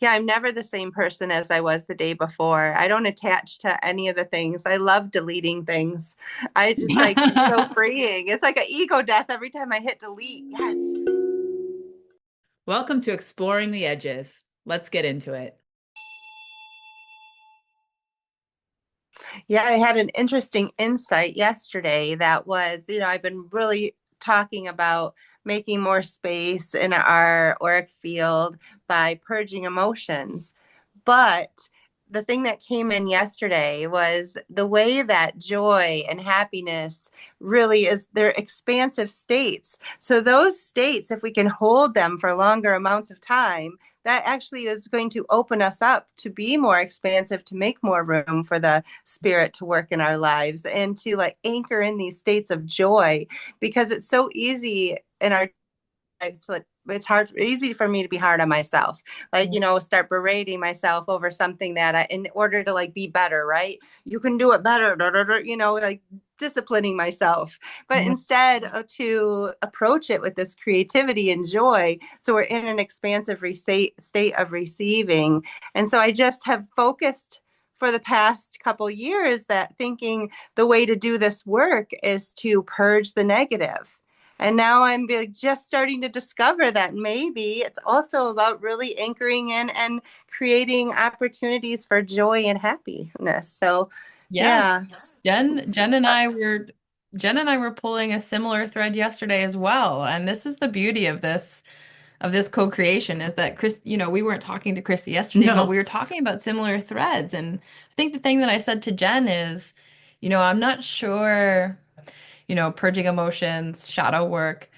Yeah, I'm never the same person as I was the day before. I don't attach to any of the things. I love deleting things. I just like it's so freeing. It's like an ego death every time I hit delete. Yes. Welcome to Exploring the Edges. Let's get into it. Yeah, I had an interesting insight yesterday that was, I've been really talking about making more space in our auric field by purging emotions. But the thing that came in yesterday was the way that joy and happiness really is, they're expansive states. So those states, if we can hold them for longer amounts of time, that actually is going to open us up to be more expansive, to make more room for the spirit to work in our lives and to like anchor in these states of joy, because it's so easy in our lives to, like, it's easy for me to be hard on myself, like, start berating myself over something that in order to like be better, right? You can do it better, like disciplining myself. But Mhm. instead to approach it with this creativity and joy, so we're in an expansive state of receiving. And so I just have focused for the past couple years that thinking the way to do this work is to purge the negative. And now I'm just starting to discover that maybe it's also about really anchoring in and creating opportunities for joy and happiness. So, Yeah, yeah. Jen and I were pulling a similar thread yesterday as well. And this is the beauty of this co-creation is that we weren't talking to Chrissy yesterday, but No. we were talking about similar threads. And I think the thing that I said to Jen is, I'm not sure, purging emotions, shadow work,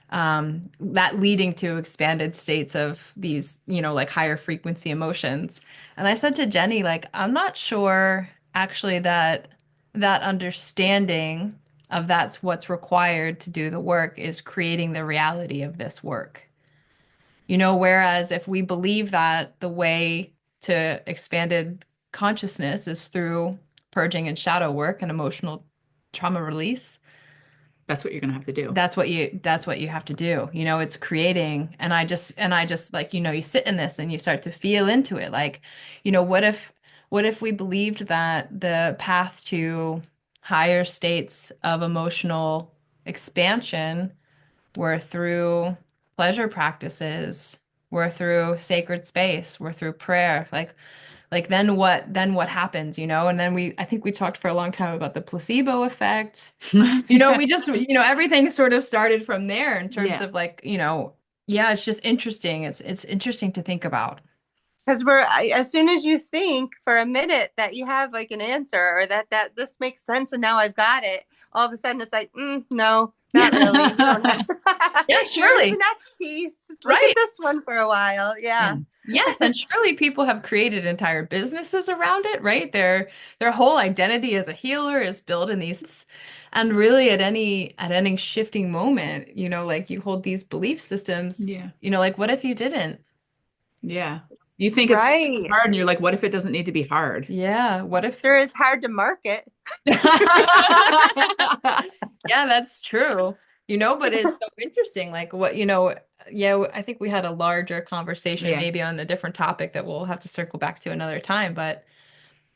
that leading to expanded states of these, like higher frequency emotions. And I said to Jenny, like, I'm not sure actually that understanding of that's what's required to do the work is creating the reality of this work. Whereas if we believe that the way to expanded consciousness is through purging and shadow work and emotional trauma release, That's what you're going to have to do. that's what you have to do. It's creating, and I just like, you sit in this and you start to feel into it. Like, what if we believed that the path to higher states of emotional expansion were through pleasure practices, were through sacred space, were through prayer, like then what happens, and then I think we talked for a long time about the placebo effect. Yeah. We just, everything sort of started from there in terms Yeah. of like, yeah, it's just interesting. It's interesting to think about. Because as soon as you think for a minute that you have like an answer, or that this makes sense and now I've got it, all of a sudden it's like, no, not really. You don't have. Yeah, Here's the surely. next piece. Look at Right. this one for a while. Yeah. Yeah. Yes, and surely people have created entire businesses around it, right? Their whole identity as a healer is built in these, and really at any shifting moment, like you hold these belief systems, Yeah. like what if you didn't? Yeah. You think it's Right. hard and you're like, what if it doesn't need to be hard? It Yeah, what if sure is hard to market. Yeah, that's true. But it's so interesting. Like yeah, I think we had a larger conversation Yeah. maybe on a different topic that we'll have to circle back to another time. But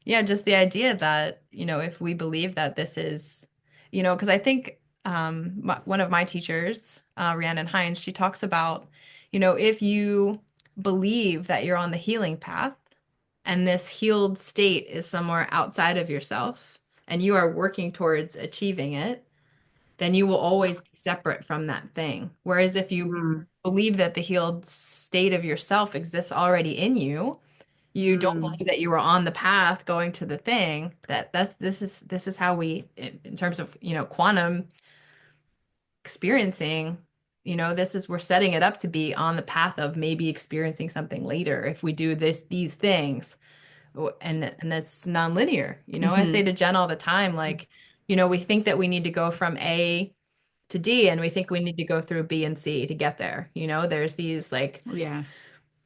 yeah, just the idea that, if we believe that this is, because I think one of my teachers, Rhiannon Hines, she talks about, if you believe that you're on the healing path and this healed state is somewhere outside of yourself and you are working towards achieving it, then you will always be separate from that thing. Whereas if you Mm, believe that the healed state of yourself exists already in you, you don't mm, believe that you were on the path going to the thing, this is how we in terms of, quantum experiencing, this is we're setting it up to be on the path of maybe experiencing something later if we do these things. And that's nonlinear. I say hmm to Jen all the time, like, we think that we need to go from A to D and we think we need to go through B and C to get there. There's these like, Yeah.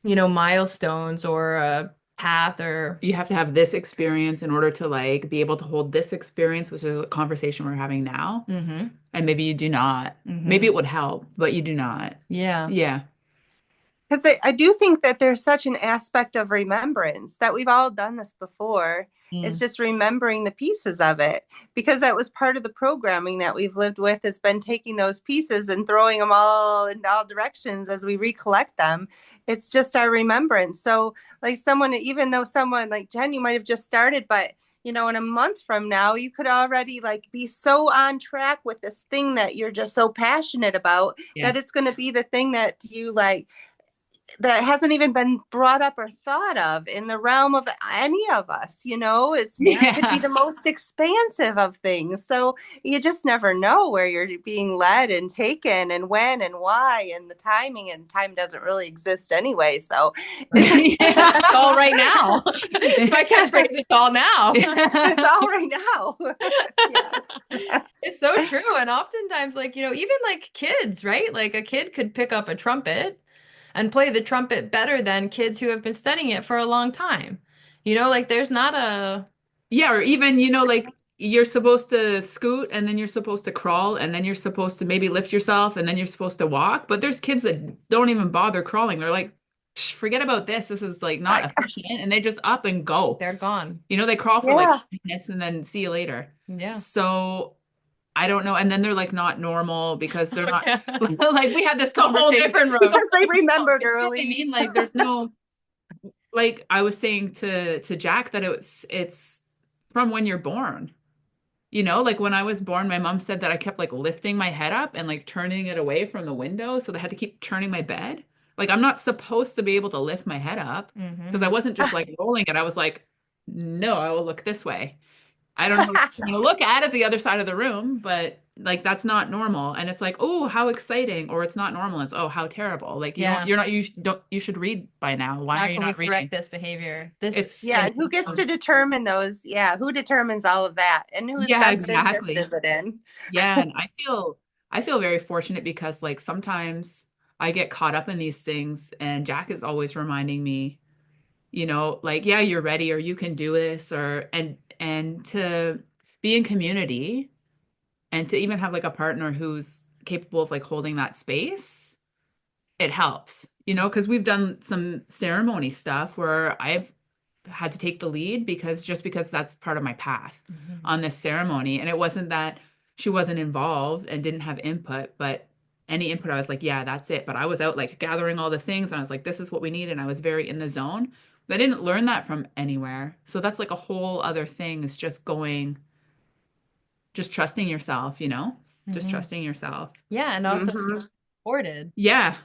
milestones or a path or You have to have this experience in order to like be able to hold this experience, which is a conversation we're having now. mm-hmm, And maybe you do not. Maybe mm-hmm. it would help, but you do not. Yeah. Yeah. Because I do think that there's such an aspect of remembrance that we've all done this before. It's Mm. just remembering the pieces of it because that was part of the programming that we've lived with has been taking those pieces and throwing them all in all directions as we recollect them. It's just our remembrance. So like someone, even though someone like Jen, you might have just started, but in a month from now, you could already like be so on track with this thing that you're just so passionate about Yeah. that it's going to be the thing that you like that hasn't even been brought up or thought of in the realm of any of us, is could be Yeah. the most expansive of things. So you just never know where you're being led and taken and when and why and the timing and time doesn't really exist anyway. So it's Right. Yeah. It's all right now. It's my catchphrase. It's all now. it's all right now. Yes. It's so true. And oftentimes, like, even like kids, right? Like a kid could pick up a trumpet and play the trumpet better than kids who have been studying it for a long time. Like there's not a, Yeah, or even, like you're supposed to scoot and then you're supposed to crawl and then you're supposed to maybe lift yourself and then you're supposed to walk. But there's kids that don't even bother crawling. They're like, "Psh, forget about this. This is like not efficient." And they just up and go. they're gone. They crawl for like Yeah. 2 minutes and then see you later. Yeah. So I don't know. And then they're like not normal because they're Oh, not yeah. like we had this It's a whole conversation. different So road. Because they no, remembered you know what I early. mean? Like there's no like I was saying to Jack that it's from when you're born. Like when I was born, my mom said that I kept like lifting my head up and like turning it away from the window. So they had to keep turning my bed. Like I'm not supposed to be able to lift my head up because I Hmm. wasn't just like rolling it. I was like, no, I will look this way. I don't know what you're going to look at the other side of the room, but like that's not normal. And it's like, oh, how exciting. Or it's not normal. It's, oh, how terrible. Like Yeah. you're not, you should read by now. Why How are you can we not correct reading? this behavior? This, It's, Yeah, and who gets to determine those? Yeah, who determines all of that? And whose yeah, best interest exactly. is it in? Yeah, and I feel very fortunate because like sometimes I get caught up in these things and Jack is always reminding me, like yeah, you're ready or you can do this or and to be in community and to even have like a partner who's capable of like holding that space, it helps. Because we've done some ceremony stuff where I've had to take the lead because that's part of my path Mhm. on this ceremony. And it wasn't that she wasn't involved and didn't have input, but any input, I was like, yeah, that's it. But I was out like gathering all the things and I was like, this is what we need. And I was very in the zone. But I didn't learn that from anywhere. So that's like a whole other thing is just trusting yourself, just Mhm. trusting yourself. Yeah, and also Hmm. supported, Yeah,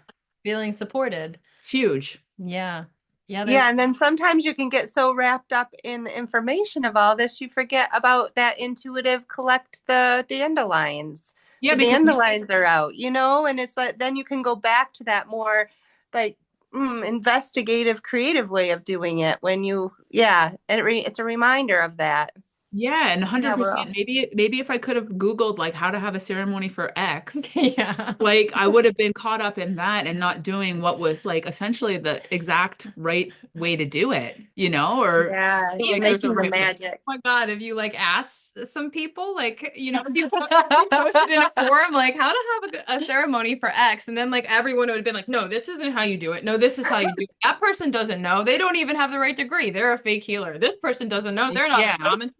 feeling supported. it's huge. Yeah. Yeah, Yeah, there's and then sometimes you can get so wrapped up in the information of all this, you forget about that intuitive collect the dandelions. Yeah, The because dandelions are out, and it's like then you can go back to that more like investigative, creative way of doing it when yeah, it's a reminder of that. yeah, and Yeah, we're all 100%. Maybe if I could have Googled like how to have a ceremony for X, yeah. like I would have been caught up in that and not doing what was like essentially the exact right way to do it, or yeah, feel you're like there's a making the right way. magic. Oh my God, if you like ask some people, like, if you posted in a forum, like how to have a ceremony for X, and then like everyone would have been like, no, this isn't how you do it. No, this is how you do it. That person doesn't know. They don't even have the right degree. They're a fake healer. This person doesn't know. They're not a Yeah. shaman.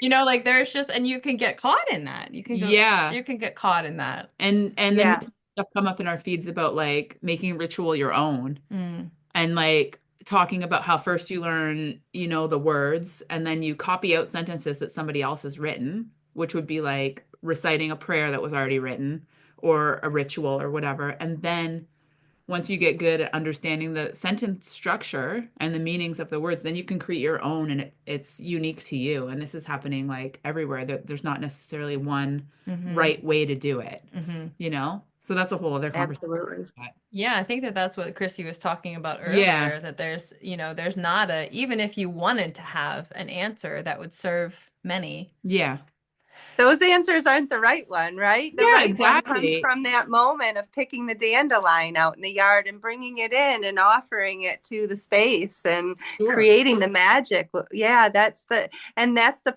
Like there's just, and you can get caught in that. Yeah. You can get caught in that. And then Yeah. we see stuff come up in our feeds about like making ritual your own Mm. and like talking about how first you learn, the words and then you copy out sentences that somebody else has written, which would be like reciting a prayer that was already written or a ritual or whatever. And then once you get good at understanding the sentence structure and the meanings of the words, then you can create your own and it's unique to you. And this is happening like everywhere. There's not necessarily one Hmm. right way to do it, Hmm. So that's a whole other conversation. Absolutely. Yeah, I think that that's what Chrissy was talking about Yeah. earlier, that there's not even if you wanted to have an answer that would serve many, Yeah. those answers aren't the right one, right? The Yeah, right one comes exactly. from that moment of picking the dandelion out in the yard and bringing it in and offering it to the space and Sure. creating the magic. Yeah, that's the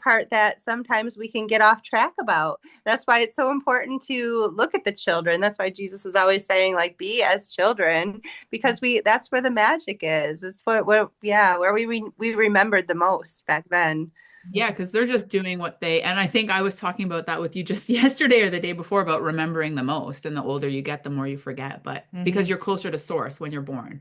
part that sometimes we can get off track about. That's why it's so important to look at the children. That's why Jesus is always saying, like, be as children, because that's where the magic is. It's where we remembered the most back then. Yeah, because they're just doing what and I think I was talking about that with you just yesterday or the day before about remembering the most. And the older you get, the more you forget. But because you're closer to source when you're born,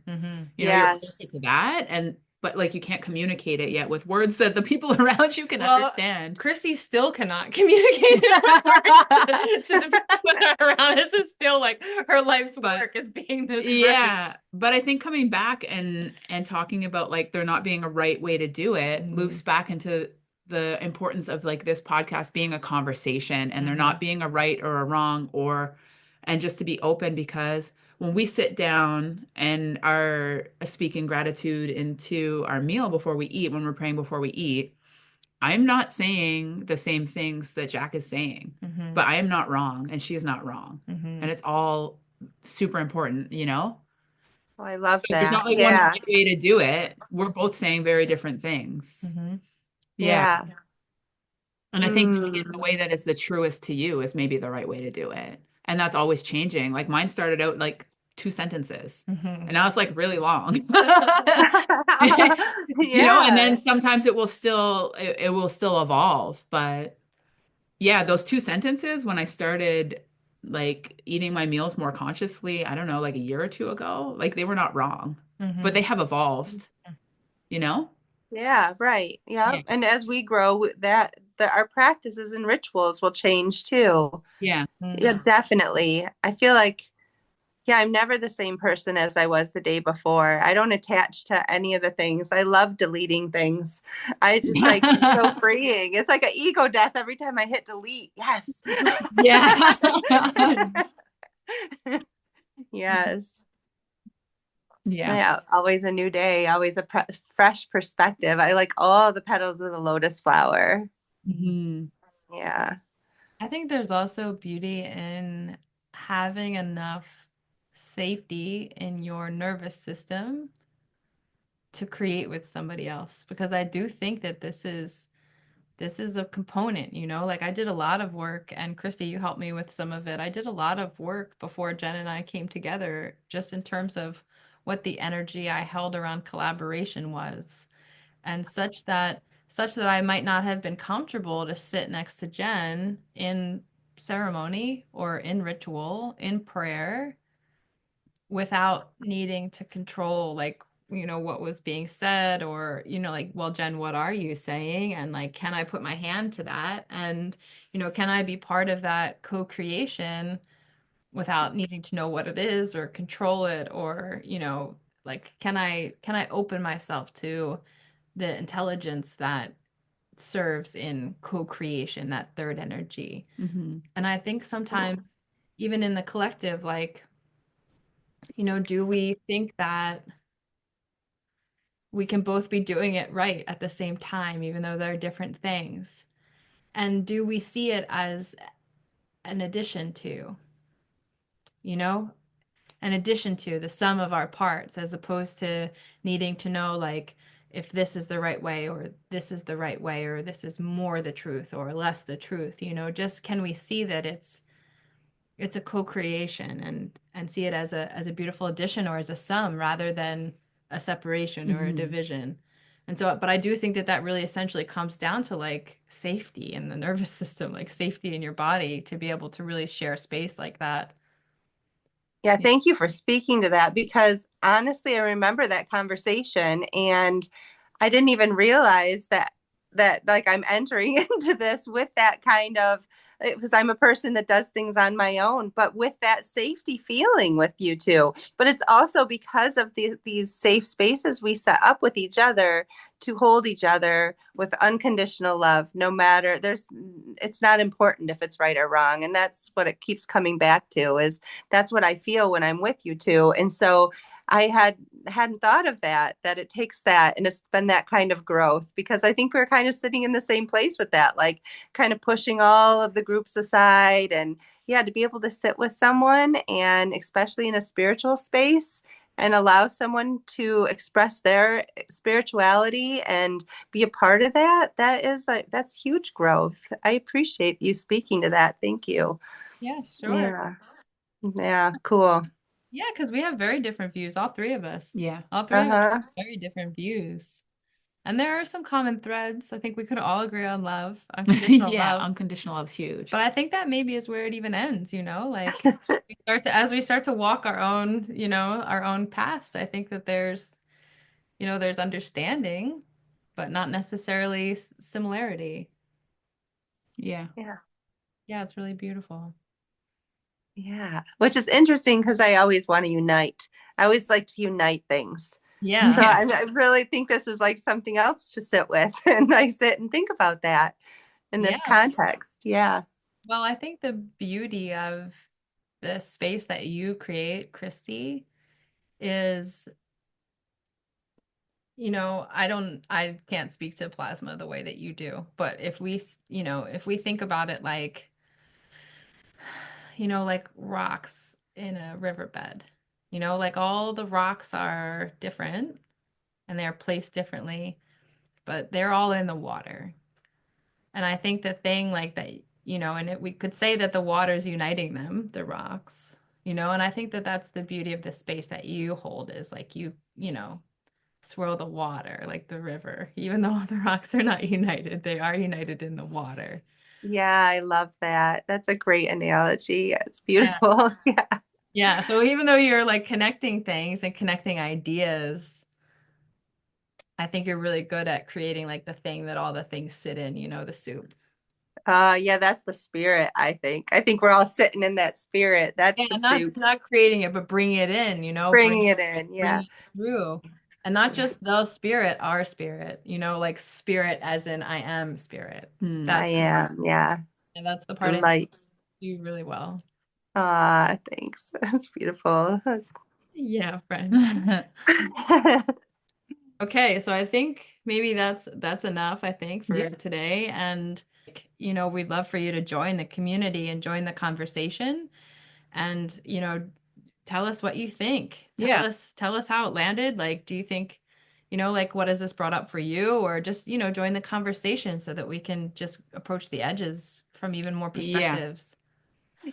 you're closer Yes. to that. But like you can't communicate it yet with words that the people around you can Well, understand. Chrissy still cannot communicate it with words to the people that are around. This is still like her life's But work is being this bridge. yeah, but I think coming back and talking about like there not being a right way to do it loops back into the importance of like this podcast being a conversation and there not being a right or a wrong or and just to be open because when we sit down and are speaking gratitude into our meal before we eat, when we're praying before we eat, I'm not saying the same things that Jack is saying, but I am not wrong and she is not wrong. And it's all super important, you know? Oh, I love There's that. not like one Yeah. right way to do it. We're both saying very different things. Yeah. Yeah. And I think doing it the Mm. way that is the truest to you is maybe the right way to do it. And that's always changing. Like mine started out like two sentences, and now it's like really long. You know, and then Yeah. sometimes it will still evolve, but yeah, those two sentences when I started like eating my meals more consciously, I don't know, like a year or two ago, like they were not wrong, but they have evolved, you know? Yeah, right. Yeah. Yep. And as we grow, our practices and rituals will change too. Yeah. Yeah, definitely. I feel like, yeah, I'm never the same person as I was the day before. I don't attach to any of the things. I love deleting things. I just like it's so freeing. It's like an ego death every time I hit delete. Yes. Yeah. Yes. Yeah. Yeah, always a new day, always a fresh perspective. I like all the petals of the lotus flower. Mhm. Yeah. I think there's also beauty in having enough safety in your nervous system to create with somebody else because I do think that this is a component, like I did a lot of work and Christy, you helped me with some of it. I did a lot of work before Jen and I came together just in terms of what the energy I held around collaboration was and such that I might not have been comfortable to sit next to Jen in ceremony or in ritual, in prayer without needing to control like what was being said or like well Jen what are you saying and like can I put my hand to that and can I be part of that co-creation without needing to know what it is or control it or like can I open myself to the intelligence that serves in co-creation, that third energy. Mhm. And I think sometimes even in the collective like do we think that we can both be doing it right at the same time, even though they're different things? And do we see it as an addition to, you know, an addition to the sum of our parts, as opposed to needing to know, like, if this is the right way, or this is the right way, or this is more the truth or less the truth, just can we see that it's a co-creation and see it as a beautiful addition or as a sum rather than a separation or a Mhm. division. And so, but I do think that that really essentially comes down to like safety in the nervous system, like safety in your body to be able to really share space like that. Yeah, Yeah. thank you for speaking to that because honestly, I remember that conversation and I didn't even realize that like I'm entering into this with that kind of because I'm a person that does things on my own, but with that safety feeling with you too. But it's also because of these safe spaces we set up with each other to hold each other with unconditional love, no matter it's not important if it's right or wrong. And that's what it keeps coming back to is that's what I feel when I'm with you too. And so I had hadn't thought of that, that it takes that and it's been that kind of growth because I think we're kind of sitting in the same place with that, like kind of pushing all of the groups aside and yeah, to be able to sit with someone and especially in a spiritual space and allow someone to express their spirituality and be a part of that, that is like that's huge growth. I appreciate you speaking to that. Thank you. Yeah, sure. Yeah. Yeah, cool. Yeah, because we have very different views, all three of us. Yeah. All three of us Uh-huh. have very different views. And there are some common threads. I think we could all agree on love, unconditional Yeah, love. unconditional love is huge. But I think that maybe is where it even ends, you know, like as we start to walk our own, our own paths, I think that there's understanding, but not necessarily similarity. Yeah. Yeah. Yeah, it's really beautiful. Yeah. Which is interesting because I always want to unite. I always like to unite things. So Yeah. Yeah. I really think this is like something else to sit with and I sit and think about that in Yeah. this context. Yeah. Well, I think the beauty of the space that you create, Christy, is, I can't speak to plasma the way that you do, but if we think about it like, like rocks in a riverbed, like all the rocks are different and they're placed differently, but they're all in the water. And I think the thing like that, we could say that the water is uniting them, the rocks, and I think that that's the beauty of the space that you hold is like swirl the water like the river, even though the rocks are not united, they are united in the water. Yeah, I love that. That's a great analogy. It's Yeah. beautiful. Yeah. Yeah. So even though you're like connecting things and connecting ideas, I think you're really good at creating like the thing that all the things sit in, the soup. Yeah, that's the spirit, I think. I think we're all sitting in that spirit. That's Yeah, the not soup. not creating it, but bringing it in, Bringing it in. Yeah. bringing it through. And not Yeah. just the spirit, our spirit, like spirit as in I am spirit. Hmm. I That's am. Yeah. and that's the part The I think light. you do really well. Thanks. That's beautiful. Yeah, friend. Okay, so I think maybe that's enough, I think, for Yeah. today. And we'd love for you to join the community and join the conversation and, tell us what you think. Yeah. Tell us how it landed. Like, do you think, like what has this brought up for you? Or just, join the conversation so that we can just approach the edges from even more Yeah. perspectives.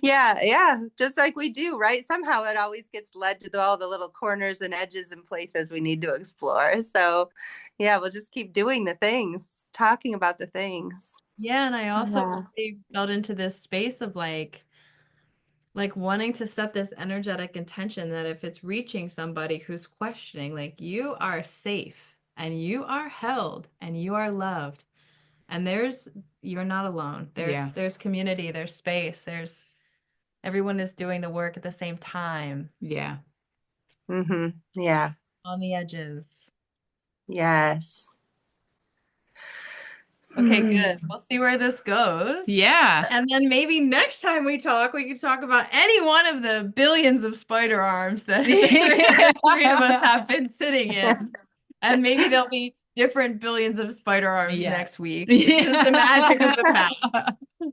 Yeah, yeah, just like we do, right? Somehow it always gets led to all the little corners and edges and places we need to explore. So, yeah, we'll just keep doing the things, talking about the things. Yeah, and I also Yeah. really felt into this space of like wanting to set this energetic intention that if it's reaching somebody who's questioning, like you are safe and you are held and you are loved and you're not alone. Yeah. There's community, there's space, there's everyone is doing the work at the same time Yeah. Yeah. on the edges. Yes. Okay, Hmm. good. We'll see where this goes. Yeah. And then maybe next time we talk, we can talk about any one of the billions of spider arms that the three of us have been sitting in. And maybe there'll be different billions of spider arms Yeah. next week. This is the magic of the past. Yeah.